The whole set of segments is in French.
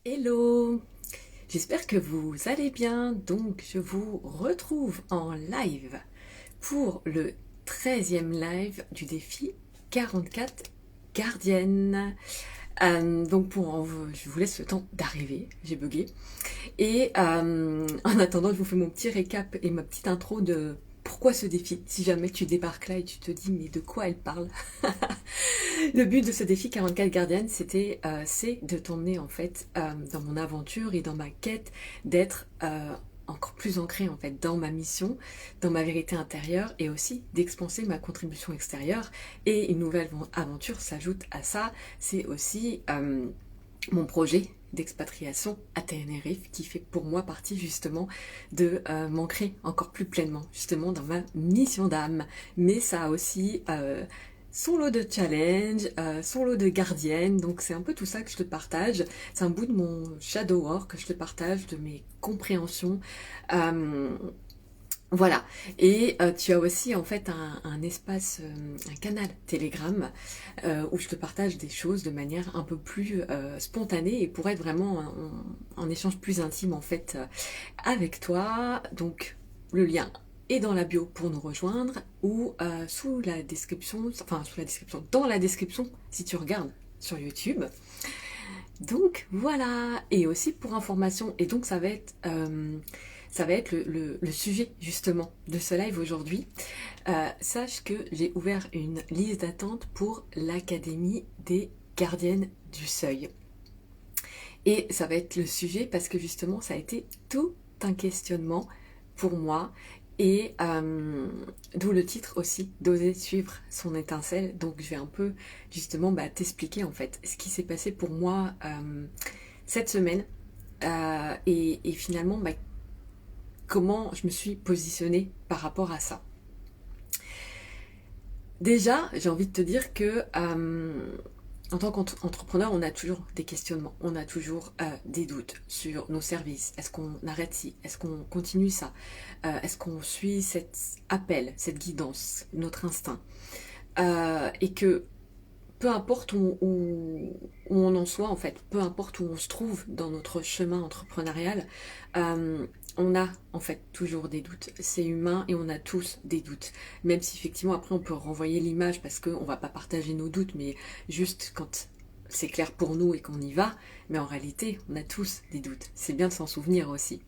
Hello, j'espère que vous allez bien. Donc je vous retrouve en live pour le 13e live du défi 44 gardiennes. Je vous laisse le temps d'arriver, j'ai bugué. Et en attendant, je vous fais mon petit récap et ma petite intro de pourquoi ce défi. Si jamais tu débarques là et tu te dis mais de quoi elle parle. Le but de ce défi 44 gardiennes, c'est de t'emmener en fait dans mon aventure et dans ma quête d'être encore plus ancrée en fait dans ma mission, dans ma vérité intérieure et aussi d'expanser ma contribution extérieure. Et une nouvelle aventure s'ajoute à ça, c'est aussi mon projet d'expatriation à Tenerife qui fait pour moi partie justement de m'ancrer encore plus pleinement justement dans ma mission d'âme. Mais ça a aussi son lot de challenge, son lot de gardiennes, donc c'est un peu tout ça que je te partage. C'est un bout de mon shadow work que je te partage, de mes compréhensions. Euh, voilà. Et tu as aussi en fait un espace, un canal Telegram où je te partage des choses de manière un peu plus spontanée et pour être vraiment en échange plus intime en fait avec toi. Donc le lien est dans la bio pour nous rejoindre ou sous la description, enfin sous la description, dans la description si tu regardes sur YouTube. Donc voilà, et aussi pour information, et donc ça va être le sujet justement de ce live aujourd'hui. Sache que j'ai ouvert une liste d'attente pour l'Académie des gardiennes du seuil. Et ça va être le sujet parce que justement ça a été tout un questionnement pour moi et d'où le titre aussi, d'oser suivre son étincelle. Donc je vais un peu justement t'expliquer en fait ce qui s'est passé pour moi cette semaine et finalement comment je me suis positionnée par rapport à ça. Déjà, j'ai envie de te dire que en tant qu'entrepreneur, on a toujours des questionnements, on a toujours des doutes sur nos services. Est-ce qu'on arrête ci? Est-ce qu'on continue ça? Est-ce qu'on suit cet appel, cette guidance, notre instinct? Et que peu importe où on en soit en fait, peu importe où on se trouve dans notre chemin entrepreneurial, on a en fait toujours des doutes. C'est humain et on a tous des doutes. Même si effectivement après on peut renvoyer l'image parce qu'on va pas partager nos doutes, mais juste quand c'est clair pour nous et qu'on y va, mais en réalité on a tous des doutes. C'est bien de s'en souvenir aussi.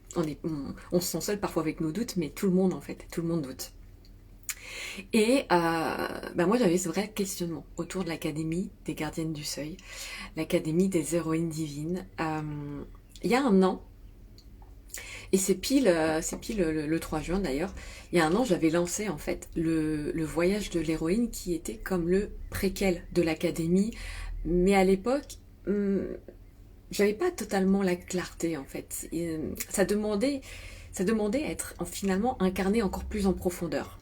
On se sent seul parfois avec nos doutes, mais tout le monde en fait, tout le monde doute. Et moi j'avais ce vrai questionnement autour de l'Académie des gardiennes du seuil, l'Académie des héroïnes divines. Il y a un an, et c'est pile le 3 juin d'ailleurs, il y a un an j'avais lancé en fait le voyage de l'héroïne qui était comme le préquel de l'Académie, mais à l'époque j'avais pas totalement la clarté en fait. Et, ça demandait à être finalement incarné encore plus en profondeur.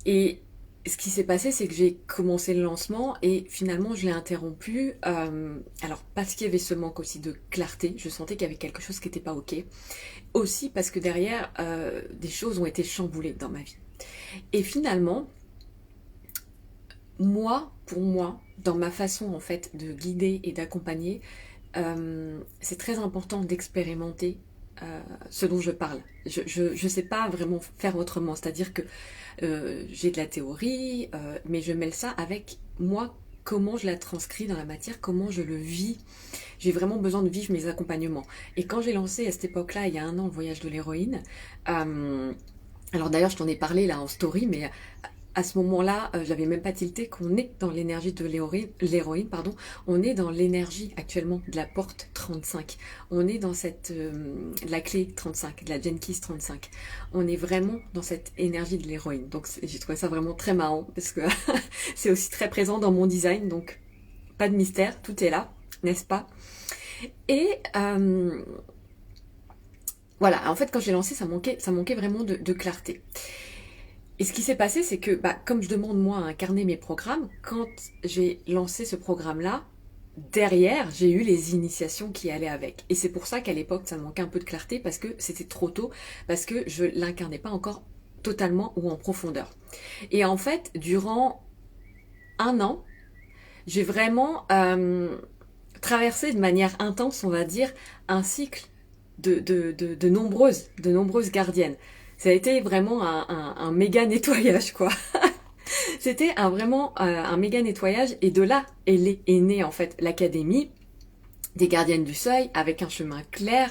Et ce qui s'est passé, c'est que j'ai commencé le lancement et finalement je l'ai interrompu. Alors parce qu'il y avait ce manque aussi de clarté, je sentais qu'il y avait quelque chose qui n'était pas ok. Aussi parce que derrière, des choses ont été chamboulées dans ma vie. Et finalement, pour moi, dans ma façon en fait de guider et d'accompagner, c'est très important d'expérimenter ce dont je parle. Je sais pas vraiment faire autrement, c'est-à-dire que j'ai de la théorie, mais je mêle ça avec moi, comment je la transcris dans la matière, comment je le vis. J'ai vraiment besoin de vivre mes accompagnements. Et quand j'ai lancé à cette époque-là, il y a un an, le voyage de l'héroïne, alors d'ailleurs je t'en ai parlé là en story, mais à ce moment-là, j'avais même pas tilté qu'on est dans l'énergie de l'héroïne, pardon. On est dans l'énergie actuellement de la porte 35. On est dans la clé 35, de la Genkis 35. On est vraiment dans cette énergie de l'héroïne. Donc j'ai trouvé ça vraiment très marrant parce que c'est aussi très présent dans mon design. Donc pas de mystère, tout est là, n'est-ce pas? Et voilà, en fait quand j'ai lancé, ça manquait vraiment de clarté. Et ce qui s'est passé, c'est que comme je demande moi à incarner mes programmes, quand j'ai lancé ce programme-là, derrière, j'ai eu les initiations qui allaient avec. Et c'est pour ça qu'à l'époque, ça me manquait un peu de clarté, parce que c'était trop tôt, parce que je l'incarnais pas encore totalement ou en profondeur. Et en fait, durant un an, j'ai vraiment traversé de manière intense, on va dire, un cycle de nombreuses gardiennes. Ça a été vraiment un méga nettoyage, quoi. C'était vraiment un méga nettoyage, et de là est née en fait l'académie des gardiennes du seuil, avec un chemin clair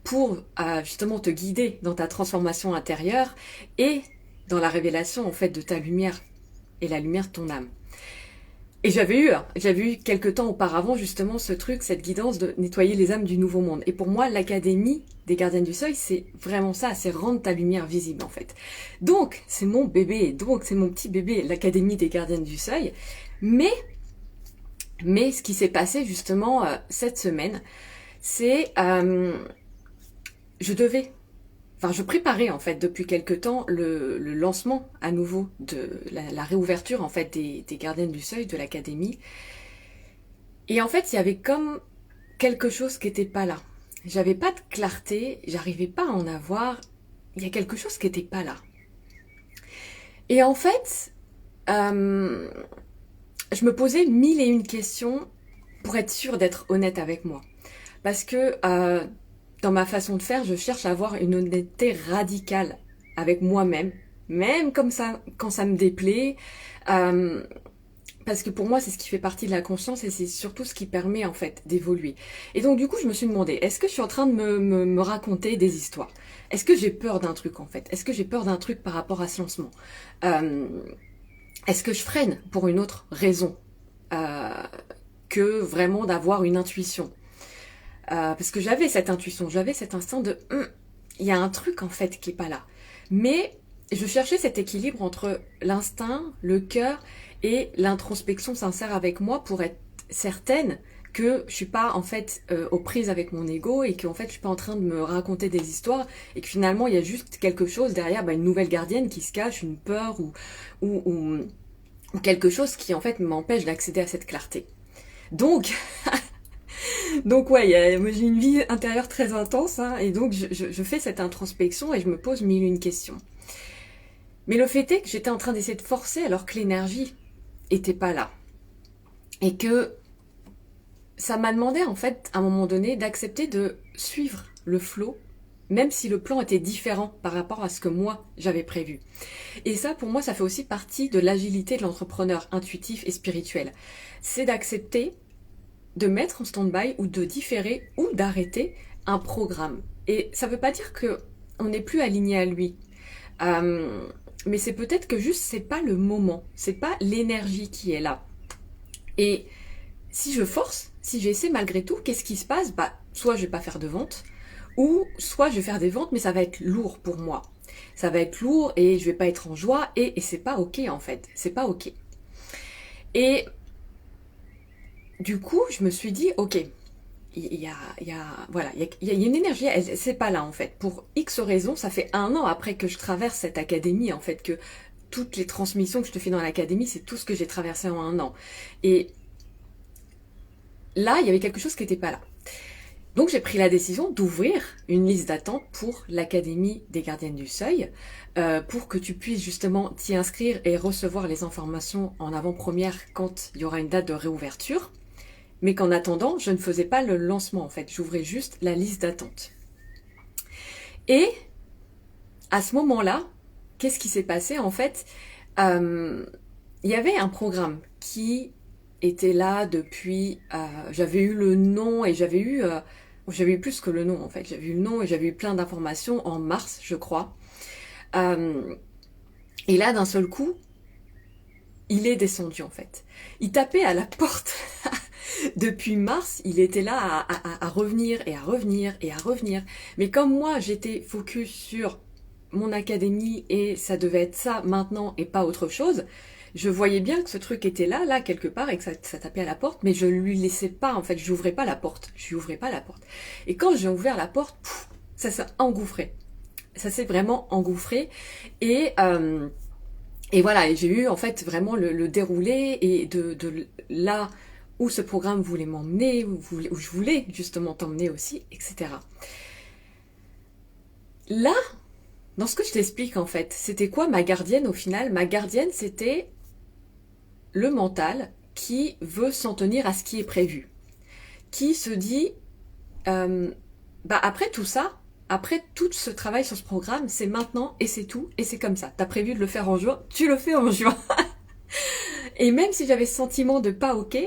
pour justement te guider dans ta transformation intérieure et dans la révélation en fait de ta lumière et la lumière de ton âme. Et j'avais eu quelques temps auparavant justement ce truc, cette guidance de nettoyer les âmes du nouveau monde. Et pour moi, l'académie des gardiennes du seuil, c'est vraiment ça, c'est rendre ta lumière visible en fait. Donc, c'est mon bébé, donc c'est mon petit bébé, l'académie des gardiennes du seuil. Mais ce qui s'est passé justement cette semaine, c'est je préparais en fait depuis quelque temps le lancement à nouveau de la réouverture en fait des gardiennes du seuil de l'académie. Et en fait, il y avait comme quelque chose qui n'était pas là. J'avais pas de clarté, j'arrivais pas à en avoir. Il y a quelque chose qui n'était pas là. Et en fait, je me posais 1001 questions pour être sûre d'être honnête avec moi. Parce que dans ma façon de faire, je cherche à avoir une honnêteté radicale avec moi-même, même comme ça, quand ça me déplaît, parce que pour moi, c'est ce qui fait partie de la conscience et c'est surtout ce qui permet en fait d'évoluer. Et donc du coup, je me suis demandé, est-ce que je suis en train de me raconter des histoires? Est-ce que j'ai peur d'un truc en fait? Est-ce que j'ai peur d'un truc par rapport à ce lancement? Est-ce que je freine pour une autre raison que vraiment d'avoir une intuition? Parce que j'avais cette intuition, j'avais cet instinct de il y a un truc en fait qui est pas là. Mais je cherchais cet équilibre entre l'instinct, le cœur et l'introspection sincère avec moi pour être certaine que je suis pas en fait aux prises avec mon ego et qu'en fait je suis pas en train de me raconter des histoires et que finalement il y a juste quelque chose derrière, une nouvelle gardienne qui se cache, une peur ou quelque chose qui en fait m'empêche d'accéder à cette clarté. Donc ouais, j'ai une vie intérieure très intense, hein, et donc je fais cette introspection et je me pose 1001 questions. Mais le fait est que j'étais en train d'essayer de forcer alors que l'énergie était pas là. Et que ça m'a demandé en fait, à un moment donné, d'accepter de suivre le flow, même si le plan était différent par rapport à ce que moi j'avais prévu. Et ça, pour moi, ça fait aussi partie de l'agilité de l'entrepreneur intuitif et spirituel. C'est d'accepter de mettre en stand-by ou de différer ou d'arrêter un Et ça veut pas dire que on n'est plus aligné à lui. Mais c'est peut-être que juste c'est pas le moment, c'est pas l'énergie qui est là. Et si je force, si j'essaie malgré tout, qu'est-ce qui se passe? Soit je vais pas faire de vente, ou soit je vais faire des ventes, mais ça va être lourd pour moi. Ça va être lourd et je vais pas être en joie et c'est pas ok en fait, c'est pas ok. Et du coup, je me suis dit, ok, il y a une énergie, c'est pas là en fait. Pour X raisons, ça fait 1 an après que je traverse cette académie en fait, que toutes les transmissions que je te fais dans l'académie, c'est tout ce que j'ai traversé en 1 an. Et là, il y avait quelque chose qui n'était pas là. Donc j'ai pris la décision d'ouvrir une liste d'attente pour l'Académie des Gardiennes du Seuil, pour que tu puisses justement t'y inscrire et recevoir les informations en avant-première quand il y aura une date de réouverture. Mais qu'en attendant, je ne faisais pas le lancement en fait, j'ouvrais juste la liste d'attente. Et à ce moment-là, qu'est-ce qui s'est passé en fait? Il y avait un programme qui était là depuis... j'avais eu le nom et j'avais eu plus que le nom en fait. J'avais eu le nom et j'avais eu plein d'informations en mars, je crois. Et là, d'un seul coup, il est descendu en fait. Il tapait à la porte... Depuis mars, il était là à revenir et à revenir et à revenir. Mais comme moi, j'étais focus sur mon académie et ça devait être ça maintenant et pas autre chose, je voyais bien que ce truc était là quelque part et que ça tapait à la porte, mais je lui laissais pas, en fait, je lui ouvrais pas la porte. Et quand j'ai ouvert la porte, ça s'est engouffré. Ça s'est vraiment engouffré et voilà, et j'ai eu en fait vraiment le déroulé et de là où ce programme voulait m'emmener, où je voulais justement t'emmener aussi, etc. Là, dans ce que je t'explique en fait, c'était quoi ma gardienne au final? Ma gardienne, c'était le mental qui veut s'en tenir à ce qui est prévu, qui se dit, après tout ça, après tout ce travail sur ce programme, c'est maintenant et c'est tout, et c'est comme ça. T'as prévu de le faire en juin, tu le fais en juin. Et même si j'avais ce sentiment de pas ok,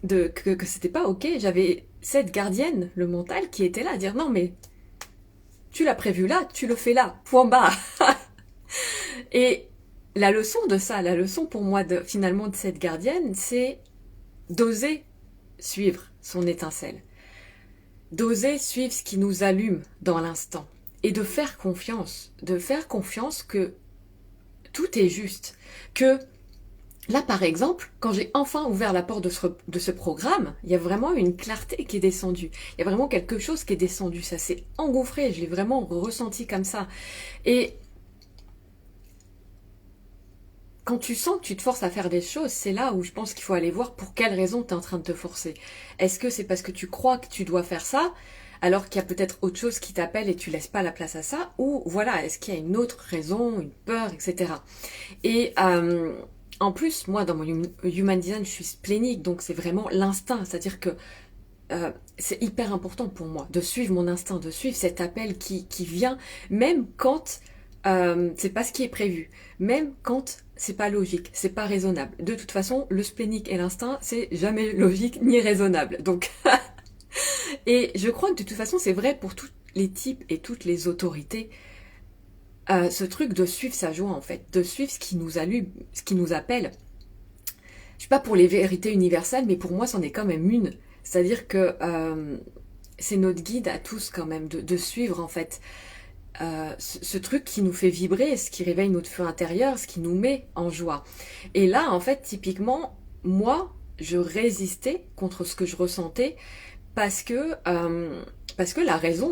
que c'était pas ok, j'avais cette gardienne, le mental, qui était là à dire non mais tu l'as prévu là, tu le fais là, point barre. Et la leçon de ça, la leçon pour moi finalement de cette gardienne, c'est d'oser suivre son étincelle, d'oser suivre ce qui nous allume dans l'instant et de faire confiance que tout est juste, que là, par exemple, quand j'ai enfin ouvert la porte de ce programme, il y a vraiment une clarté qui est descendue. Il y a vraiment quelque chose qui est descendu. Ça s'est engouffré. Je l'ai vraiment ressenti comme ça. Et quand tu sens que tu te forces à faire des choses, c'est là où je pense qu'il faut aller voir pour quelle raison tu es en train de te forcer. Est-ce que c'est parce que tu crois que tu dois faire ça, alors qu'il y a peut-être autre chose qui t'appelle et tu laisses pas la place à ça, ou voilà, est-ce qu'il y a une autre raison, une peur, etc. Et en plus, moi, dans mon human design, je suis splénique, donc c'est vraiment l'instinct, c'est-à-dire que c'est hyper important pour moi de suivre mon instinct, de suivre cet appel qui vient, même quand c'est pas ce qui est prévu, même quand c'est pas logique, c'est pas raisonnable. De toute façon, le splénique et l'instinct, c'est jamais logique ni raisonnable. Donc, et je crois que de toute façon, c'est vrai pour tous les types et toutes les autorités. Ce truc de suivre sa joie en fait, de suivre ce qui nous allume, ce qui nous appelle. Je suis pas pour les vérités universelles, mais pour moi, c'en est quand même une. C'est-à-dire que c'est notre guide à tous quand même, de suivre en fait ce truc qui nous fait vibrer, ce qui réveille notre feu intérieur, ce qui nous met en joie. Et là, en fait, typiquement, moi, je résistais contre ce que je ressentais parce que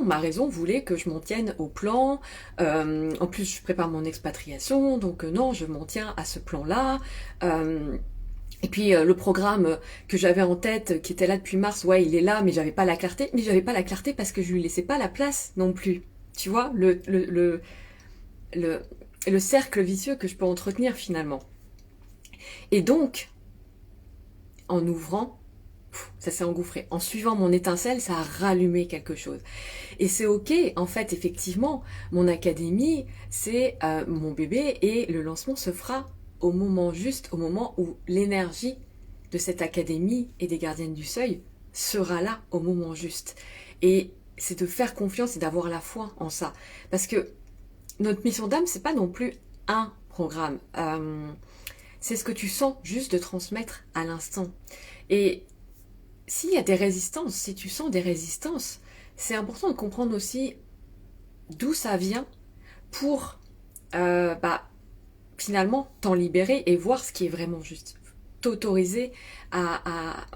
ma raison voulait que je m'en tienne au plan. En plus, je prépare mon expatriation, donc non, je m'en tiens à ce plan-là. Et puis le programme que j'avais en tête, qui était là depuis mars, ouais, il est là, mais j'avais pas la clarté. Mais j'avais pas la clarté parce que je lui laissais pas la place non plus. Tu vois, le cercle vicieux que je peux entretenir finalement. Et donc, en ouvrant, ça s'est engouffré. En suivant mon étincelle, ça a rallumé quelque chose. Et c'est ok, en fait, effectivement, mon académie, c'est mon bébé et le lancement se fera au moment juste, au moment où l'énergie de cette académie et des gardiennes du seuil sera là au moment juste. Et c'est de faire confiance et d'avoir la foi en ça. Parce que notre mission d'âme, c'est pas non plus un programme. C'est ce que tu sens juste de transmettre à l'instant. Et s'il y a des résistances, si tu sens des résistances, c'est important de comprendre aussi d'où ça vient pour finalement t'en libérer et voir ce qui est vraiment juste. T'autoriser à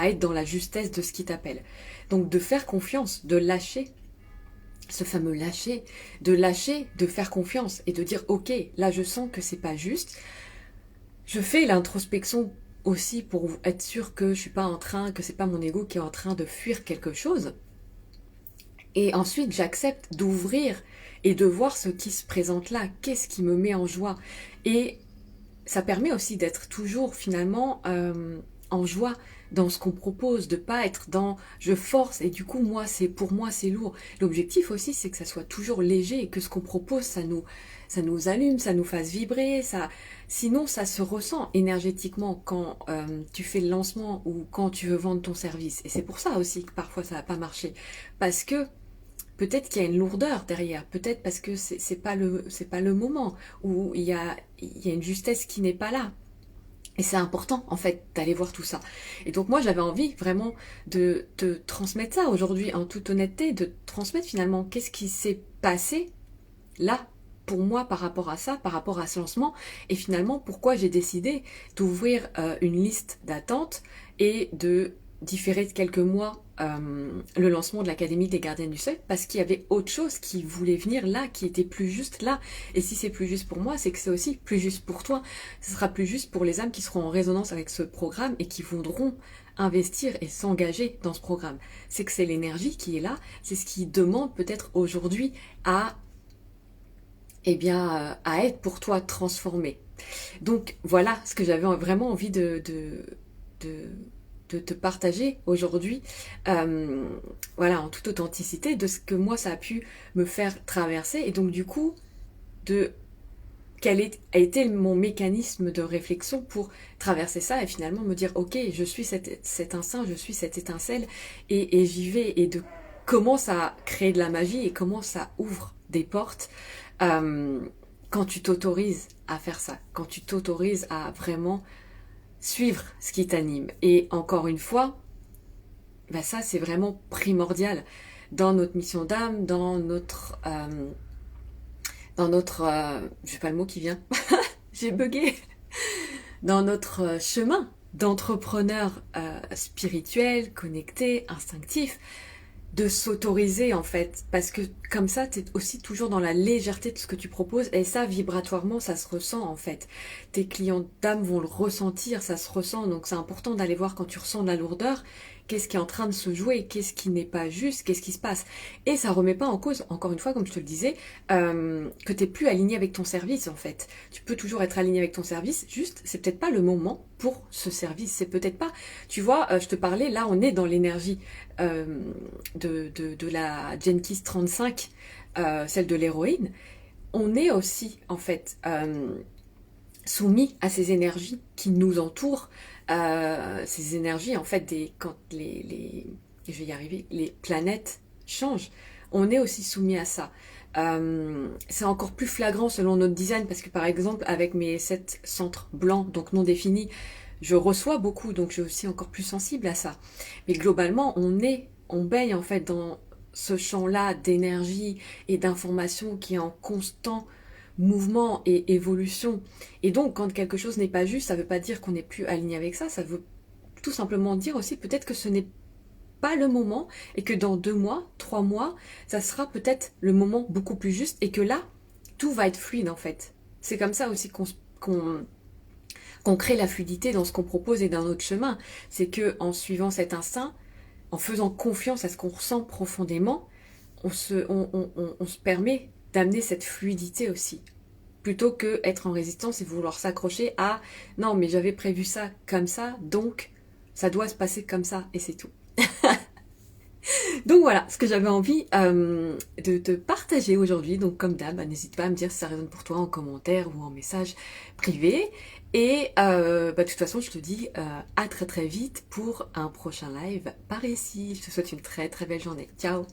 être dans la justesse de ce qui t'appelle. Donc de faire confiance, de lâcher, ce fameux lâcher, de faire confiance et de dire ok, là je sens que c'est pas juste. Je fais l'introspection aussi pour être sûr que je suis pas en train, que c'est pas mon ego qui est en train de fuir quelque chose. Et ensuite j'accepte d'ouvrir et de voir ce qui se présente là, qu'est-ce qui me met en joie. Et ça permet aussi d'être toujours finalement en joie dans ce qu'on propose, de pas être dans je force et du coup pour moi c'est lourd. L'objectif aussi c'est que ça soit toujours léger et que ce qu'on propose ça nous allume, ça nous fasse vibrer, sinon ça se ressent énergétiquement quand tu fais le lancement ou quand tu veux vendre ton service. Et c'est pour ça aussi que parfois ça va pas marcher, parce que peut-être qu'il y a une lourdeur derrière, peut-être parce que c'est pas le moment, où il y a une justesse qui n'est pas là. Et c'est important, en fait, d'aller voir tout ça. Et donc moi, j'avais envie vraiment de te transmettre ça aujourd'hui, en toute honnêteté, de transmettre finalement qu'est-ce qui s'est passé là, pour moi, par rapport à ça, par rapport à ce lancement, et finalement, pourquoi j'ai décidé d'ouvrir une liste d'attente et de différer de quelques mois le lancement de l'Académie des Gardiennes du Seuil, parce qu'il y avait autre chose qui voulait venir là, qui était plus juste là. Et si c'est plus juste pour moi, c'est que c'est aussi plus juste pour toi. Ce sera plus juste pour les âmes qui seront en résonance avec ce programme et qui voudront investir et s'engager dans ce programme. C'est que c'est l'énergie qui est là, c'est ce qui demande peut-être aujourd'hui à être pour toi transformé. Donc voilà ce que j'avais vraiment envie de de te partager aujourd'hui, voilà, en toute authenticité, de ce que moi ça a pu me faire traverser, et donc du coup, de a été mon mécanisme de réflexion pour traverser ça et finalement me dire ok, je suis cet instinct, je suis cette étincelle et j'y vais, et de comment ça crée de la magie et comment ça ouvre des portes quand tu t'autorises à faire ça, quand tu t'autorises à vraiment suivre ce qui t'anime. Et encore une fois, bah ça c'est vraiment primordial dans notre mission d'âme, dans notre, j'ai pas le mot qui vient, j'ai bugué, dans notre chemin d'entrepreneur spirituel, connecté, instinctif, de s'autoriser en fait, parce que comme ça t'es aussi toujours dans la légèreté de ce que tu proposes, et ça vibratoirement ça se ressent en fait, tes clients d'âme vont le ressentir, ça se ressent, donc c'est important d'aller voir quand tu ressens de la lourdeur, qu'est-ce qui est en train de se jouer, qu'est-ce qui n'est pas juste, qu'est-ce qui se passe, et ça remet pas en cause, encore une fois comme je te le disais, que t'es plus aligné avec ton service en fait, tu peux toujours être aligné avec ton service, juste c'est peut-être pas le moment pour ce service, c'est peut-être pas, tu vois, je te parlais, là on est dans l'énergie de la Jenkins 35, celle de l'héroïne, on est aussi en fait soumis à ces énergies qui nous entourent, ces énergies en fait quand je vais y arriver, les planètes changent, on est aussi soumis à ça. C'est encore plus flagrant selon notre design parce que par exemple avec mes 7 centres blancs donc non définis, je reçois beaucoup, donc je suis aussi encore plus sensible à ça. Mais globalement, on baigne en fait dans ce champ-là d'énergie et d'information qui est en constant mouvement et évolution. Et donc, quand quelque chose n'est pas juste, ça ne veut pas dire qu'on n'est plus aligné avec ça, ça veut tout simplement dire aussi peut-être que ce n'est pas le moment et que dans 2 mois, 3 mois, ça sera peut-être le moment beaucoup plus juste et que là, tout va être fluide en fait. C'est comme ça aussi qu'on crée la fluidité dans ce qu'on propose et dans notre chemin. C'est que en suivant cet instinct, en faisant confiance à ce qu'on ressent profondément, on se permet d'amener cette fluidité aussi. Plutôt que être en résistance et vouloir s'accrocher à non mais j'avais prévu ça comme ça, donc ça doit se passer comme ça et c'est tout. Donc voilà ce que j'avais envie de te partager aujourd'hui. Donc comme d'hab, n'hésite pas à me dire si ça résonne pour toi en commentaire ou en message privé. Et de toute façon, je te dis à très très vite pour un prochain live par ici. Je te souhaite une très très belle journée. Ciao!